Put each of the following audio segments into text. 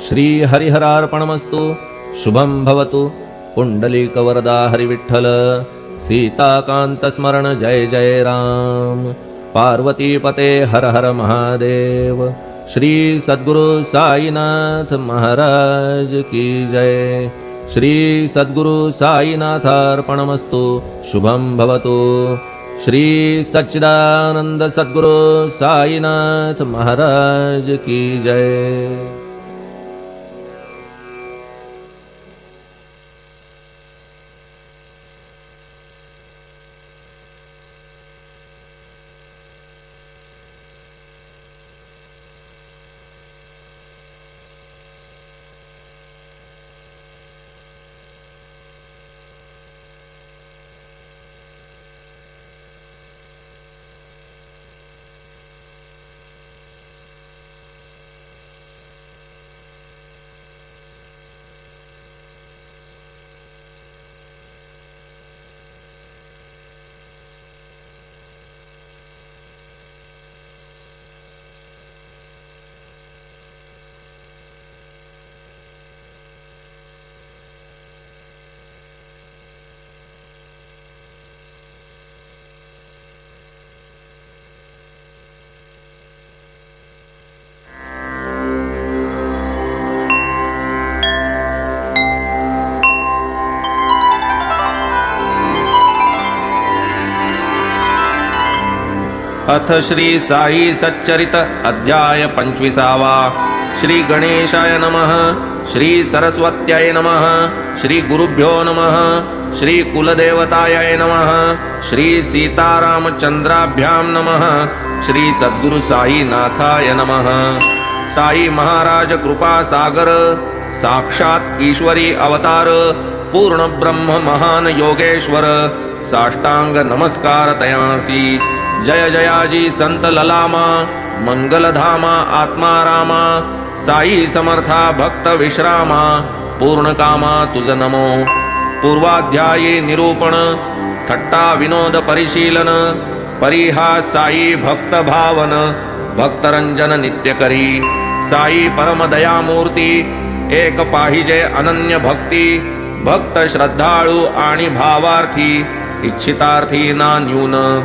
श्री हरिहरार्पणमस्तु। शुभं भवतु। पुंडलीकवरदा हरिविठ्ठल। सीताकांत स्मरण जय जय राम। पार्वतीपते हर हर महादेव। श्री सद्गुरु साईनाथ महाराज की जय। श्री सद्गुरु साईनाथार्पणमस्तु। शुभं भवतु। श्री सच्चिदानंद सद्गुरु साईनाथ महाराज की जय। अथ श्री साई सच्चरित अध्याय 25। श्री गणेशाय नमः। श्री सरस्वत्याय नमः। श्री गुरुभ्यो नमः। श्री कुलदेवताय नमः। श्री सीतारामचंद्राभ्यां नमः। श्री सद्गुरु साईनाथाय नमः। साई महाराज कृपा सागर, साक्षात ईश्वरी अवतार, पूर्ण ब्रह्म महान योगेश्वर, साष्टांग नमस्कार तयांसी। जय जयाजी संत ललामा, मंगलधामा आत्मारामा, साई समर्था भक्त विश्रामा, पूर्ण कामा तुझ नमो। पूर्वाध्यायी निरूपण, थट्टा विनोद परिशीलन, परिहास साई भक्त भावन, भक्तरंजन नित्य करी। साई परम दयामूर्ती, एक पाहिजे अनन्य भक्ती, भक्त श्रद्धाळू आणि भावार्थी, इच्छितार्थी ना न्यून।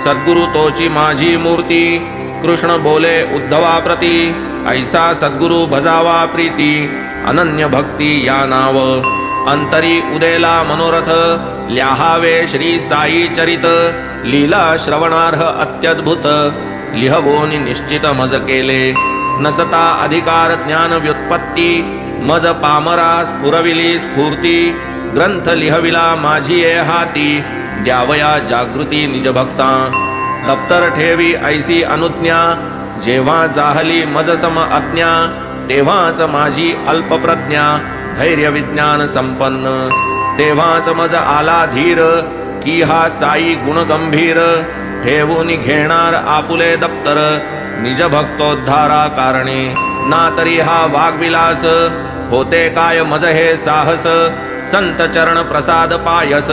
सद्गुरु तोची माझी मूर्ती, कृष्ण बोले उद्धवा प्रती, ऐसा सद्गुरु भजावा प्रीती, अनन्य भक्ती या नाव। अंतरी उदेला मनोरथ, ल्याहावे श्री साई चरित, लीला श्रवणार्ह अत्यद्भुत, लिहवोनी निश्चित मज केले। नसता अधिकार ज्ञान व्युत्पत्ती, मज पामरा स्फुरविली स्फूर्ती, ग्रंथ लिहविला माझी ये हाती, द्यावया जागृती निज भक्ता। दप्तर ठेवी ऐसी अनुज्ञा, जेव्हा जाहली मज सम अज्ञा, तेव्हाच माझी अल्प प्रज्ञा, धैर्य विज्ञान संपन्न। तेव्हाच मज आला धीर, की हा साई गुण गंभीर, ठेवून घेणार आपुले दप्तर, निज भक्तोद्धारा कारणे। ना तरी हा वाग्विलास, होते काय मज हे साहस, संत चरण प्रसाद पायस,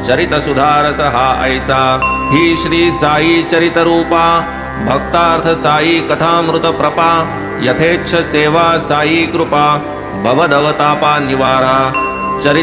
चरित सुधारस हा ऐसा। ही श्री साई चरित रूपा, भक्तार्थ साई कथामृत प्रपा, यथेच्छ सेवा साई कृपा, भवदवतापा निवारा। चरित